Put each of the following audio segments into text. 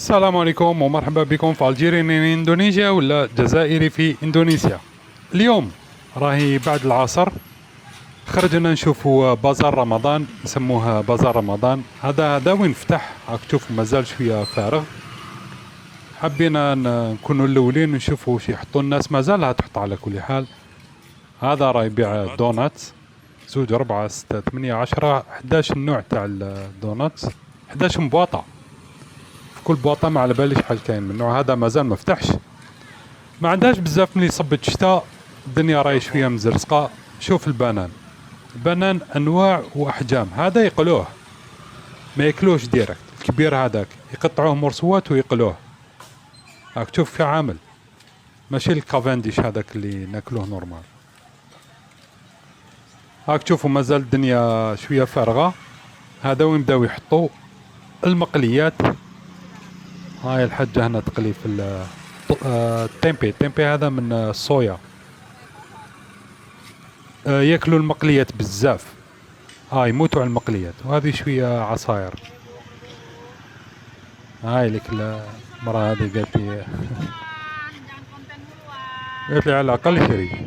السلام عليكم ومرحبا بكم في الجيري من اندونيسيا ولا جزائري في اندونيسيا. اليوم راهي بعد العصر، خرجنا نشوفوا بازار رمضان، يسموها بازار رمضان. هذا وين فتح، راك تشوفوا مازال شويه فارغ. حبينا نكونوا الاولين نشوفوا واش يحطوا الناس، مازالها تحط على كل حال. هذا راه يبيع دونات، زوج 4 6 8 10 11 نوع تاع الدونات، 11 مبواطه. في كل بواطه ما على باليش شحال كاين من نوع. هذا مازال ما فتحش، ما عندهاش بزاف. ملي صبت الشتاء الدنيا راهي شويه مزرزقه. شوف البنان انواع واحجام. هذا يقلوه، ما ياكلوش ديريكت. الكبير هذاك يقطعوه مرصوات ويقلوه. راك تشوف في عامل، ماشي الكافانديش هذاك اللي ناكلوه نورمال. راك تشوفوا مازال الدنيا شويه فارغه. هذا وين بداو يحطوا المقليات. هاي الحاجه هنا تقلي في التيمبي هذا من الصويا. ياكلوا المقليات بزاف. يموتوا على المقليات. وهذه شويه عصاير. هاي لك المرأة هذه قالت لي على الأقل شري.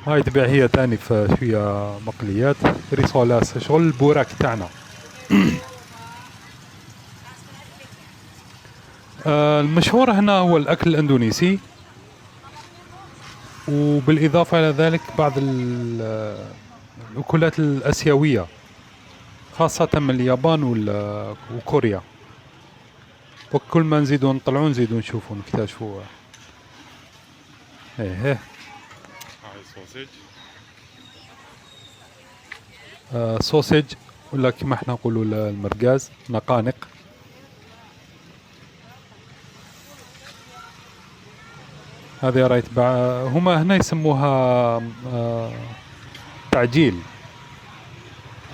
هاي تبيع هي تاني في شوية مقليات ريسولاس، شغل البوراك تاعنا. المشهور هنا هو الأكل الأندونيسي، وبالإضافة إلى ذلك بعض الأكلات الآسيوية، خاصة من اليابان وكوريا. وكل ما نزيدو نطلعو نزيدو نشوفو نكتشفو. ايه هاي سوسيج. سوسيج، ولا كما احنا نقولوا المرقاز، نقانق. هذه راهي تباع. هما هنا يسموها تعجيل.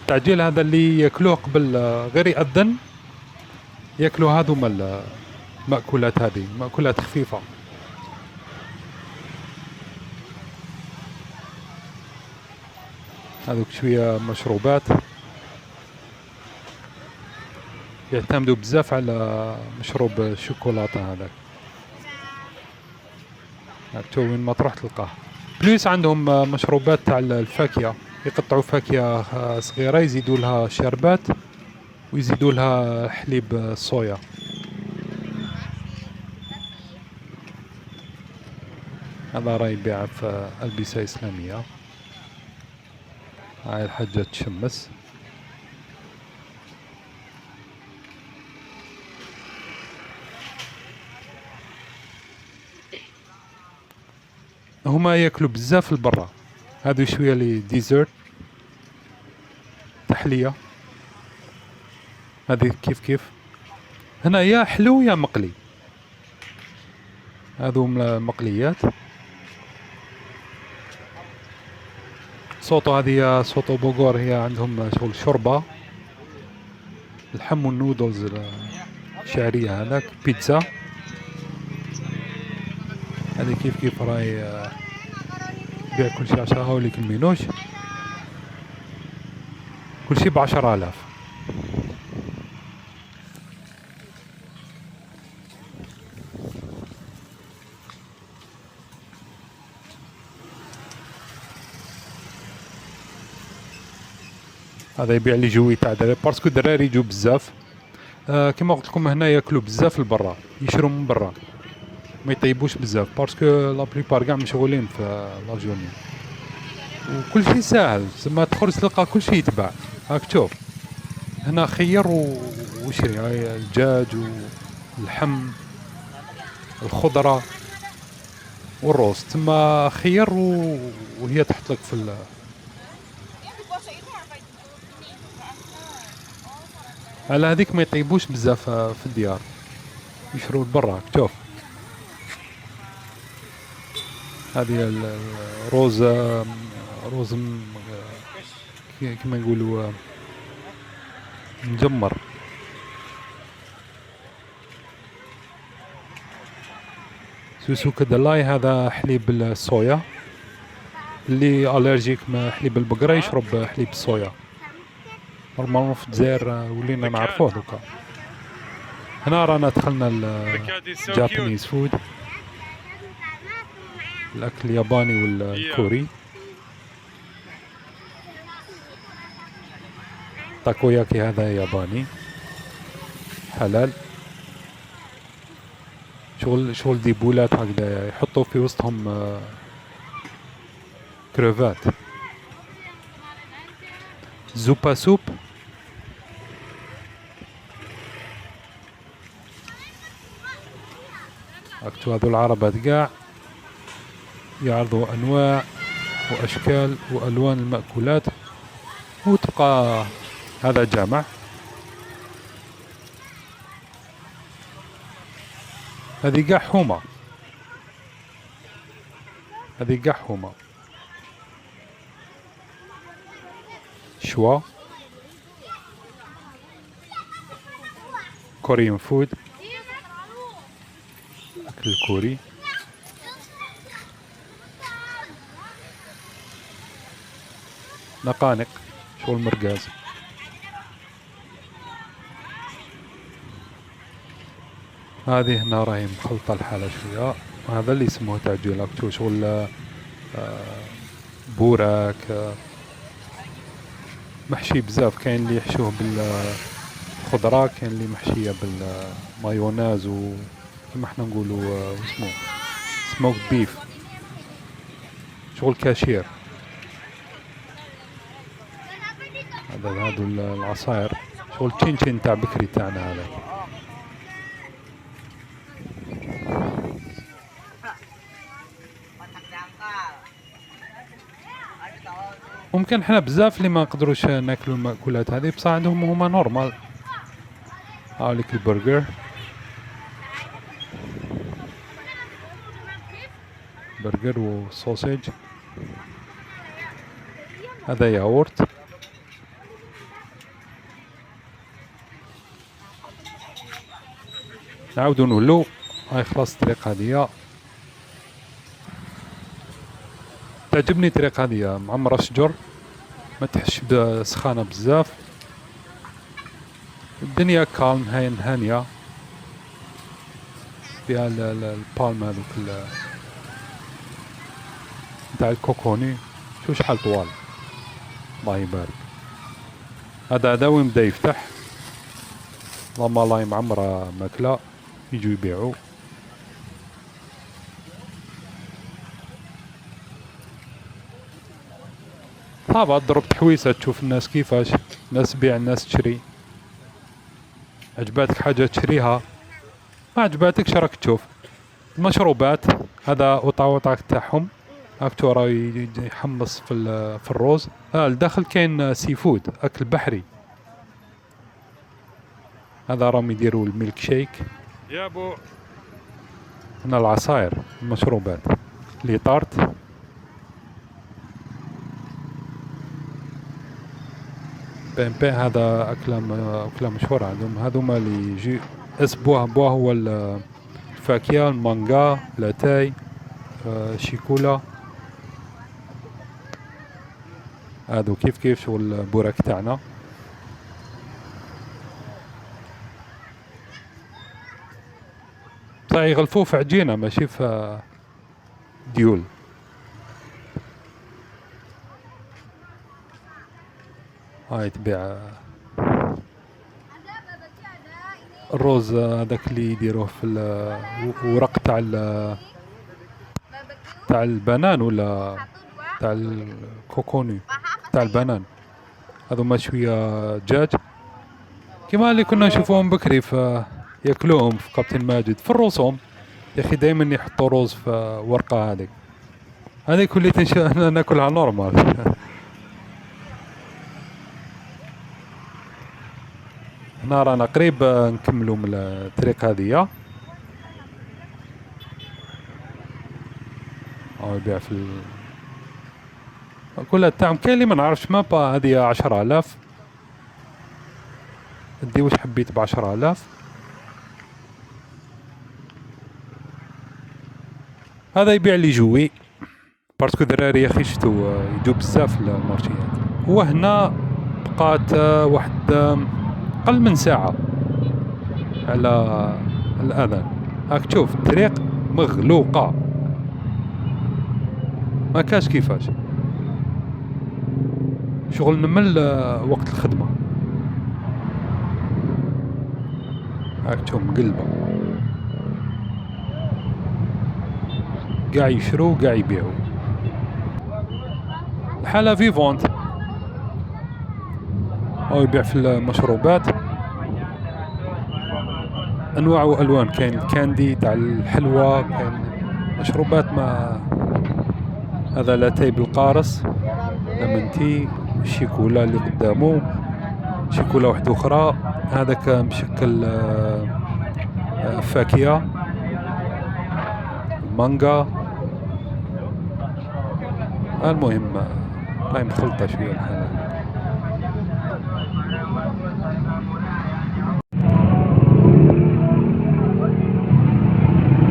التعجيل هذا اللي ياكلوه قبل غير يأذن، ياكلوا هذوما المأكولات. هذه مأكولات خفيفة. هذوك شوية مشروبات، يعتمدوا بزاف على مشروب الشوكولاتة هذاك. تو وين ما تروح تلقاه. بليس عندهم مشروبات تاع الفاكهة، يقطعوا فاكهة صغيرة يزيدوا لها شربات ويزيدوا لها حليب صويا. هذا راه يبيع في ألبسة إسلامية. هاي الحاجة تشمس. هما ياكلوا بزاف البرا. هذو شوية لي ديزرت، تحلية. هذه كيف هنا يا حلو يا مقلي. هذو مقليات. صوتو هذه صوتو بوغور، هي عندهم شغل شوربة، اللحم والنودلز الشعرية. هذاك بيتزا. هذه كيف راهي بيع كل شيء 10. هاوليك المينوش كل شيء ب10,000. هذا يبيع لي جوي تاع دراري، باسكو الدراري يجوا بزاف. كما قلت لكم هنا ياكلوا بزاف البرا، يشروا من برا، ما يطيبوش بزاف باسكو لا بليبار كاع مشغولين في لاجورني. وكل شيء ساهل، ما تخرج تلقى كل شيء يتباع. هاك تشوف هنا خير وشري. هاي الدجاج واللحم، الخضرة والروز. تما خير وهي تحط لك في على هذيك ما يطيبوش بزاف في الديار، يشروا برا. شوف هذه الروز، روز كما نقولوا مجمر. سوسوكا دلاي، هذا حليب الصويا. اللي الرجيك ما حليب البقرة يشرب حليب الصويا. نورمالمون في الجزائر ولينا نعرفوه دوكا. هنا رانا دخلنا The cat is so الجابانيز cute. فود، الأكل الياباني والكوري. تاكوياكي هذا ياباني حلال، شغل دي بولات هكذا يحطوا في وسطهم كروفات. زوبا سوب، اكتو هذو العربات قاع يعرضوا انواع واشكال والوان المأكولات، وتبقى هذا جامع. هذه قاع حومة، هذه قاع حومة شوا كوريان فود، أكل كوري. نقانق شغل مرقاز. هذه هنا راهي مخلطة الحالة شوية، هذا اللي يسموه تعجيل اكتو شغل بوراك محشي بزاف. كاين اللي يحشوه بالخضرة، كاين اللي محشية بالمايوناز وكما احنا نقولوا اسمه سموك بيف، شغل كاشير. هذو العصاير شغل تشين تاع بكري تاعنا هذا. ممكن احنا بزاف اللي ما نقدروش ناكلوا المأكولات هذه، بصح عندهم هما نورمال. هاوليك البرجر، برجر وسوسيج. هذا ياغورت. نعاودو نولو. هاي خلاص الطريق هذيا، تعجبني الطريق هذيا معمرة شجر، ما تحش بسخانة بزاف، الدنيا كالم هانية، فيها البالم هذوك نتاع الكوكوني. شو شحال طوال، الله يبارك. هذا وين بدا يفتح، اللهم الله معمرة ماكلة يجوا يبيعوا. طابع تضرب تحويسة تشوف الناس كيفاش، ناس تبيع الناس تشري. عجباتك حاجة تشريها، ما عجباتكش راك تشوف. المشروبات هذا وطا تاعهم هاكتو راه يحمص في الروز. الداخل كاين سي فود، اكل بحري. هذا راهم يديروا الميلك شيك. يا بو هنا العصاير، المشروبات، لي طارت. بين هذا أكلة مشهورة عندهم، هذوما اللي يجي بواه هو الفاكهة، المانجا، لاتاي، شيكولا. هذو كيف شغل البوراك تاعنا. بصح يغلفوه في عجينة ماشي في ديول. هاي تبيع الروز هذاك اللي يديروه في الورق تاع البنان ولا تاع الكوكوني تاع البنان. هذو ما شوية دجاج كما اللي كنا نشوفوهم بكري في ياكلوهم في كابتن ماجد في الرسوم. يا اخي دائما يحطوا روز في ورقة هذيك اللي ناكلها نورمال. هنا رانا قريب نكملوا من الطريق هذيا. او يبيع في كلها تاعهم. كاين اللي ما نعرفش ما با هذه 10,000 دي واش حبيت ب10,000. هذا يبيع لي جوي باسكو دراري يا اخي شتو يجوا بزاف المارشيات. وهنا بقات واحد قل من ساعة على الأذان. هاك تشوف الطريق مغلوقة، ما كاش كيفاش شغل نمل وقت الخدمة. هاك تشوف مقلبة، قاع يشرو قاع يبيعو، الحالة فيفونت. أو يبيع في المشروبات أنواع وألوان، كاين الكاندي تاع الحلوى، كاين مشروبات. ما هذا لاتاي بالقارص، لمنتي، الشيكولا اللي قدامه شيكولا واحدة أخرى، هذاك مشكل فاكهة، مانجا. المهم راهي مخلطة شوية الحالة.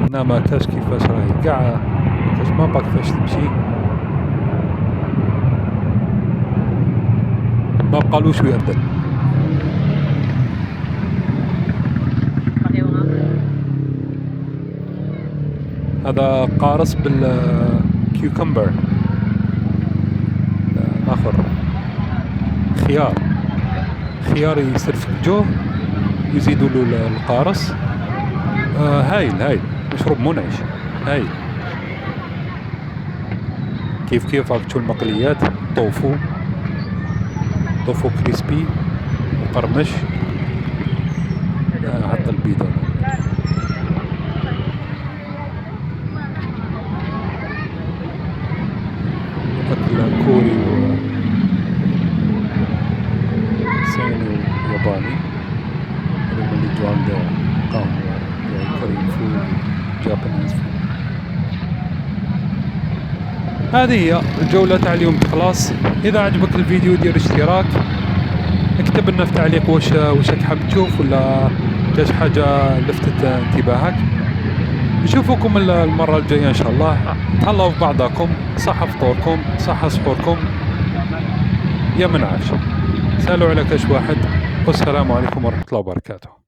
هنا ما كاش كيفاش راهي قاع، ما كاش مابا كيفاش تمشي، ما بقالوش يأذن. هذا قارص بالكيوكمبر، اخر خيار يسرفجوه يزيدوا له القارص. هايل مشروب منعش هايل. كيف راك تشوف المقليات، طوفو كريسبي مقرمش، حتى البيضة. أكل كوري وصيني وياباني، هذوما اللي يجوا عند قهوة كوريان فود، جابانيز فود. هذه هي الجولة تاع اليوم خلاص. إذا عجبك الفيديو دير اشتراك، اكتب لنا في تعليق واش راك حاب تشوف، ولا كاش حاجة لفتت انتباهك. نشوفكم المرة الجاية إن شاء الله. تهلاو في بعضكم، صحة فطوركم، صحة سحوركم، يا منعاش. سألوا على كاش واحد، والسلام عليكم ورحمة الله وبركاته.